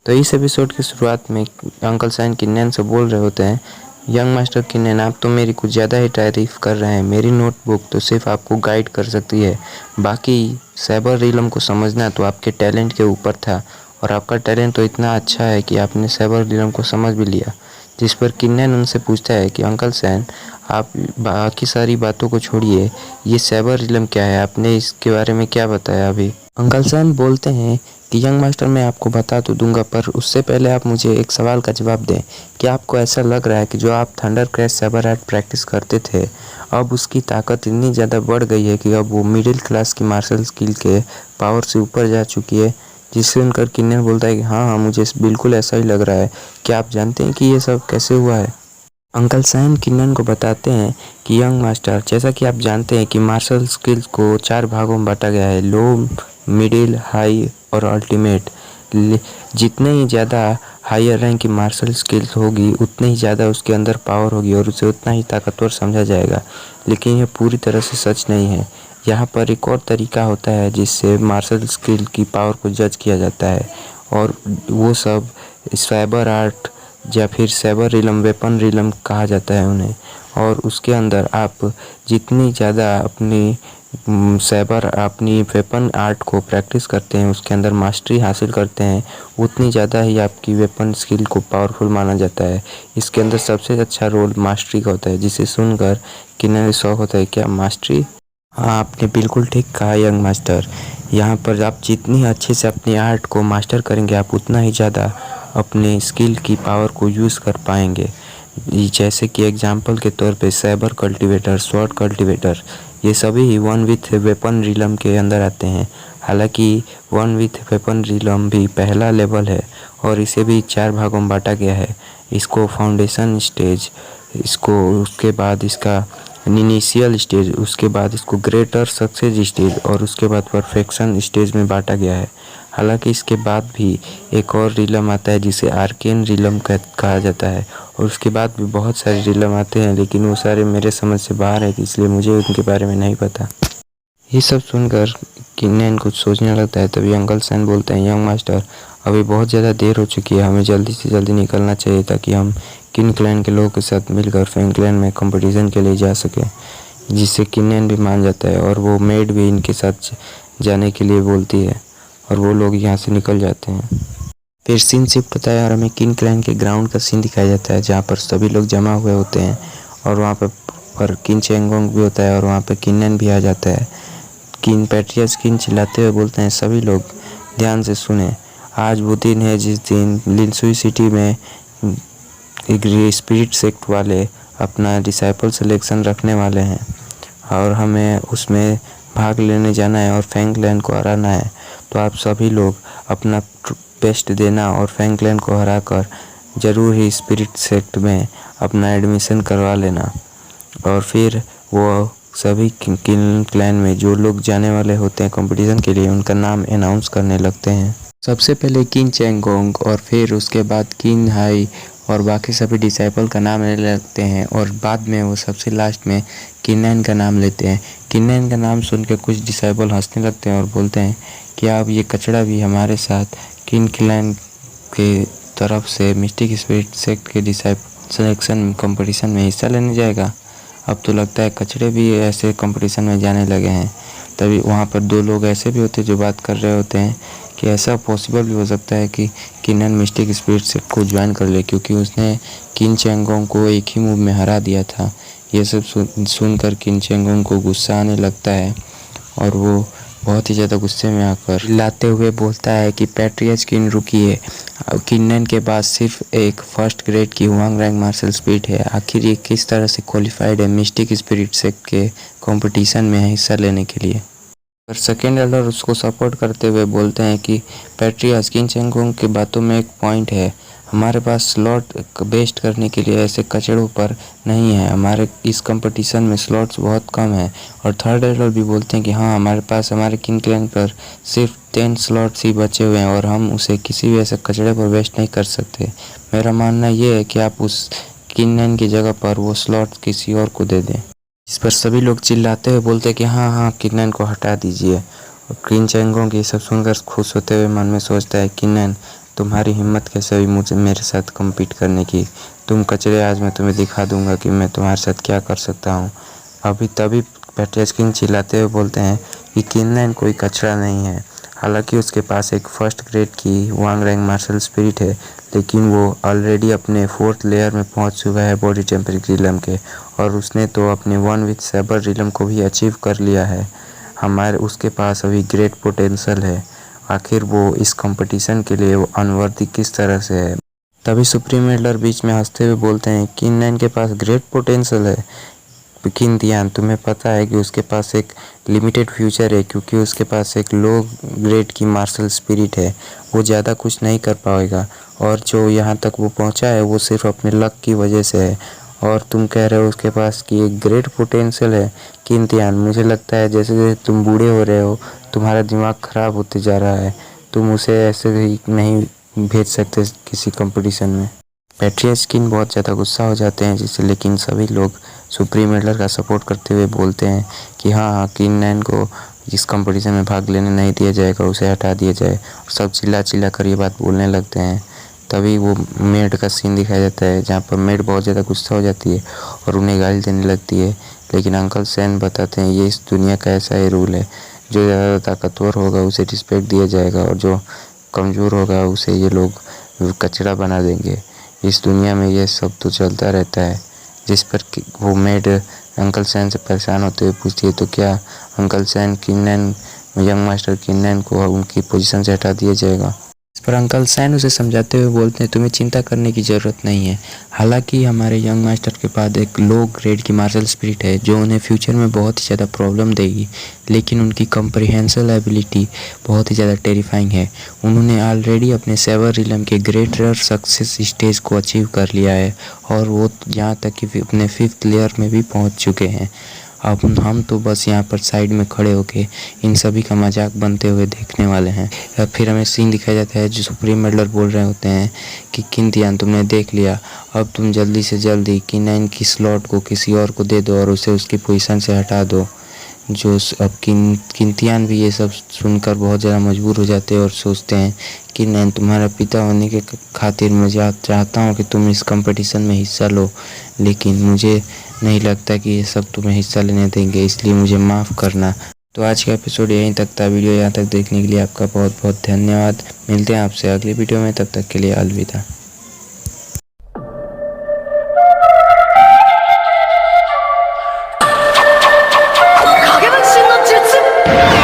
तो इस एपिसोड की शुरुआत में अंकल सैन किन्नन से बोल रहे होते हैं, यंग मास्टर किन्नन, आप तो मेरी कुछ ज़्यादा ही तारीफ कर रहे हैं। मेरी नोटबुक तो सिर्फ आपको गाइड कर सकती है, बाकी साइबर रिलम को समझना तो आपके टैलेंट के ऊपर था, और आपका टैलेंट तो इतना अच्छा है कि आपने साइबर रिलम को समझ भी लिया। जिस पर किन्नन उनसे पूछता है कि अंकल सैन, आप बाकी सारी बातों को छोड़िए, ये साइबर रिलम क्या है, आपने इसके बारे में क्या बताया अभी। अंकल सैन बोलते हैं कि यंग मास्टर, मैं आपको बता तो दूंगा, पर उससे पहले आप मुझे एक सवाल का जवाब दें। क्या आपको ऐसा लग रहा है कि जो आप thunder crash cyber art practice करते थे, अब उसकी ताकत इतनी ज़्यादा बढ़ गई है कि अब वो मिडिल क्लास की मार्शल स्किल के पावर से ऊपर जा चुकी है? जिससे उनकर किन्नर बोलता है कि हाँ, मुझे बिल्कुल ऐसा ही लग रहा है। क्या आप जानते हैं कि ये सब कैसे हुआ है? अंकल सैन किन्नन को बताते हैं कि यंग मास्टर, जैसा कि आप जानते हैं कि मार्शल स्किल्स को 4 भागों में बांटा गया है, लो, मिडिल, हाई और अल्टीमेट। जितने ही ज़्यादा हायर रैंक की मार्शल स्किल्स होगी, उतने ही ज़्यादा उसके अंदर पावर होगी और उसे उतना ही ताकतवर समझा जाएगा। लेकिन यह पूरी तरह से सच नहीं है। यहाँ पर एक और तरीका होता है जिससे मार्शल स्किल की पावर को जज किया जाता है, और वो सब साइबर आर्ट या फिर साइबर रिलम, वेपन रिलम कहा जाता है उन्हें। और उसके अंदर आप जितनी ज़्यादा अपनी वेपन आर्ट को प्रैक्टिस करते हैं, उसके अंदर मास्टरी हासिल करते हैं, उतनी ज़्यादा ही आपकी वेपन स्किल को पावरफुल माना जाता है। इसके अंदर सबसे अच्छा रोल मास्टरी का होता है, जिसे सुनकर किन्नर शौक होता है, क्या मास्टरी? हाँ, आपने बिल्कुल ठीक कहा यंग मास्टर। यहाँ पर आप जितनी अच्छे से अपनी आर्ट को मास्टर करेंगे, आप उतना ही ज़्यादा अपने स्किल की पावर को यूज़ कर पाएंगे। जैसे कि एग्जांपल के तौर पे साइबर कल्टीवेटर, स्वॉर्ड कल्टीवेटर, ये सभी वन विथ वेपन रिलम के अंदर आते हैं। हालांकि वन विथ वेपन रिलम भी पहला लेवल है और इसे भी 4 भागों में बांटा गया है। इसको फाउंडेशन स्टेज, इसको उसके बाद इसका इनिशियल स्टेज, उसके बाद इसको ग्रेटर सक्सेस स्टेज और उसके बाद परफेक्शन स्टेज में बांटा गया है। हालांकि इसके बाद भी एक और रिलम आता है जिसे आर्केन रिलम कहा जाता है, और उसके बाद भी बहुत सारे रिलम आते हैं, लेकिन वो सारे मेरे समझ से बाहर है, इसलिए मुझे उनके बारे में नहीं पता। ये सब सुनकर किन्नन कुछ सोचने लगता है। तभी अंकल सैन बोलते हैं, यंग मास्टर, अभी बहुत ज़्यादा देर हो चुकी है, हमें जल्दी से जल्दी निकलना चाहिए ताकि हम किन क्लैन के लोगों के साथ मिलकर फैंग क्लैन में कंपटीशन के लिए जा सके। जिससे किन्नन भी मान जाता है और वो मेड भी इनके साथ जाने के लिए बोलती है, और वो लोग यहाँ से निकल जाते हैं। फिर सीन शिफ्ट होता है और हमें किन क्लैन के ग्राउंड का सीन दिखाया जाता है, जहाँ पर सभी लोग जमा हुए होते हैं, और वहाँ पर किन चेंगोंग भी होता है और वहाँ पर किन्नन भी आ जाता है। किन पैट्रियस किन चिल्लाते हुए बोलते हैं, सभी लोग ध्यान से सुने, आज वो दिन है जिस दिन लिनसुई सिटी में एक स्पिरिट सेक्ट वाले अपना डिसाइपल सिलेक्शन रखने वाले हैं, और हमें उसमें भाग लेने जाना है और फैंग क्लैन को हराना है। तो आप सभी लोग अपना बेस्ट देना और फैंग क्लैन को हराकर ज़रूर ही स्पिरिट सेक्ट में अपना एडमिशन करवा लेना। और फिर वो सभी किन क्लैन में जो लोग जाने वाले होते हैं कंपटीशन के लिए, उनका नाम अनाउंस करने लगते हैं। सबसे पहले किन चेंगोंग और फिर उसके बाद किन हाई और बाकी सभी डिसाइपल का नाम लेने लगते हैं, और बाद में वो सबसे लास्ट में किन्नन का नाम लेते हैं। किन्नन का नाम सुन के कुछ डिसाइपल हंसने लगते हैं और बोलते हैं कि अब ये कचड़ा भी हमारे साथ किन क्लैन के तरफ से मिस्टिक स्पिरिट सेक्ट के डिसाइपल सिलेक्शन कंपटीशन में हिस्सा लेने जाएगा। अब तो लगता है कचड़े भी ऐसे कंपटीशन में जाने लगे हैं। तभी वहाँ पर 2 लोग ऐसे भी होते हैं जो बात कर रहे होते हैं कि ऐसा पॉसिबल भी हो सकता है कि किन्नन मिस्टिक स्पिरिट सेक्ट को ज्वाइन कर ले, क्योंकि उसने किन चेंगोंग को एक ही मूव में हरा दिया था। ये सब सुनकर किन चेंगोंग को गुस्सा आने लगता है, और वो बहुत ही ज़्यादा गुस्से में आकर चिल्लाते हुए बोलता है कि पैट्रियस किन, रुकिए, किन्नन के पास सिर्फ एक फर्स्ट ग्रेड की हुआंग रैंक मार्शल स्पिरिट है, आखिर ये किस तरह से क्वालिफाइड है मिस्टिक स्पिरिट सेक्ट के कंपटीशन में हिस्सा लेने के लिए। पर सेकेंड एल्डर उसको सपोर्ट करते हुए बोलते हैं कि पैट्रियस, किन चेंगोंग की बातों में एक पॉइंट है, हमारे पास स्लॉट बेस्ट करने के लिए ऐसे कचड़ों पर नहीं है, हमारे इस कंपटीशन में स्लॉट्स बहुत कम है। और थर्ड एल्डर भी बोलते हैं कि हाँ, हमारे पास हमारे किन क्लैन पर सिर्फ 10 स्लॉट्स ही बचे हुए हैं और हम उसे किसी भी ऐसे कचड़े पर वेस्ट नहीं कर सकते। मेरा मानना ये है कि आप उस किन्नन की जगह पर वो स्लॉट किसी और को दे दें। इस पर सभी लोग चिल्लाते हुए बोलते हैं कि हाँ हाँ, किन्नन को हटा दीजिए। और किन चेंगोंग ये सब सुनकर खुश होते हुए मन में सोचता है, किन्नन, तुम्हारी हिम्मत कैसे हुई मुझे मेरे साथ कम्पीट करने की। तुम कचरे, आज मैं तुम्हें दिखा दूंगा कि मैं तुम्हारे साथ क्या कर सकता हूँ। अभी तभी पेट्रियास्किन चिल्लाते हुए बोलते हैं कि किनलैन कोई कचरा नहीं है। हालांकि उसके पास एक फर्स्ट ग्रेड की वांग रैंक मार्शल स्पिरिट है, लेकिन वो ऑलरेडी अपने 4th लेयर में पहुंच चुका है बॉडी टेम्परिक रिलम के, और उसने तो अपने 1 विथ सैबर रिलम को भी अचीव कर लिया है। हमारे उसके पास अभी ग्रेट पोटेंशियल है। आखिर वो इस कंपटीशन के लिए वो अनवर्दी किस तरह से है। तभी सुप्रीम एल्डर बीच में हंसते हुए बोलते हैं किनलैन के पास ग्रेट पोटेंशियल है। किनतियान, तुम्हें पता है कि उसके पास एक लिमिटेड फ्यूचर है, क्योंकि उसके पास एक लो ग्रेड की मार्शल स्पिरिट है। वो ज़्यादा कुछ नहीं कर पाएगा, और जो यहाँ तक वो पहुँचा है वो सिर्फ अपने लक की वजह से है। और तुम कह रहे हो उसके पास कि एक ग्रेट पोटेंशियल है। किनतियान, मुझे लगता है जैसे जैसे तुम बूढ़े हो रहे हो तुम्हारा दिमाग ख़राब होते जा रहा है। तुम उसे ऐसे ही नहीं भेज सकते किसी कंपटीशन में। पेट्रियास्किन बहुत ज़्यादा गुस्सा हो जाते हैं जिससे, लेकिन सभी लोग सुप्रीम एल्डर का सपोर्ट करते हुए बोलते हैं कि हाँ, किनलैन को इस कंपटीशन में भाग लेने नहीं दिया जाएगा, उसे हटा दिया जाए। और सब चिल्ला चिल्ला कर ये बात बोलने लगते हैं। तभी वो मेड का सीन दिखाया जाता है जहाँ पर मेड बहुत ज़्यादा गुस्सा हो जाती है और उन्हें गाली देने लगती है। लेकिन अंकल सैन बताते हैं ये इस दुनिया का ऐसा ही रूल है, जो ज़्यादा ताकतवर होगा उसे रिस्पेक्ट दिया जाएगा, और जो कमज़ोर होगा उसे ये लोग कचरा बना देंगे। इस दुनिया में ये सब तो चलता रहता है। जिस पर वो मेड अंकल सैन से परेशान होते हुए पूछती है तो क्या अंकल सैन किनलैन, यंग मास्टर किनलैन को उनकी पोजीशन से हटा दिया जाएगा। इस पर अंकल सैन उसे समझाते हुए बोलते हैं तुम्हें चिंता करने की ज़रूरत नहीं है। हालांकि हमारे यंग मास्टर के पास एक लो ग्रेड की मार्शल स्पिरिट है जो उन्हें फ्यूचर में बहुत ही ज़्यादा प्रॉब्लम देगी, लेकिन उनकी कम्प्रिहेंसिव एबिलिटी बहुत ही ज़्यादा टेरिफाइंग है। उन्होंने ऑलरेडी अपने सैबर रिलम के ग्रेट रेयर सक्सेस स्टेज को अचीव कर लिया है, और वो यहाँ तक कि अपने 5th लेयर में भी पहुँच चुके हैं। अब हम तो बस यहाँ पर साइड में खड़े होके इन सभी का मजाक बनते हुए देखने वाले हैं। या फिर हमें सीन दिखाया जाता है जो सुप्रीम एल्डर बोल रहे होते हैं कि किनतियान, तुमने देख लिया, अब तुम जल्दी से जल्दी किनलैन की स्लॉट को किसी और को दे दो और उसे उसकी पोजीशन से हटा दो। जो अब किनतियान भी ये सब सुनकर बहुत ज़्यादा मजबूर हो जाते हैं और सोचते हैं कि नहीं, तुम्हारा पिता होने के खातिर मैं चाहता हूँ कि तुम इस कंपटीशन में हिस्सा लो, लेकिन मुझे नहीं लगता कि ये सब तुम्हें हिस्सा लेने देंगे, इसलिए मुझे माफ़ करना। तो आज का एपिसोड यहीं तक था। वीडियो यहाँ तक देखने के लिए आपका बहुत बहुत धन्यवाद। मिलते हैं आपसे अगली वीडियो में, तब तक के लिए अलविदा।影分身の術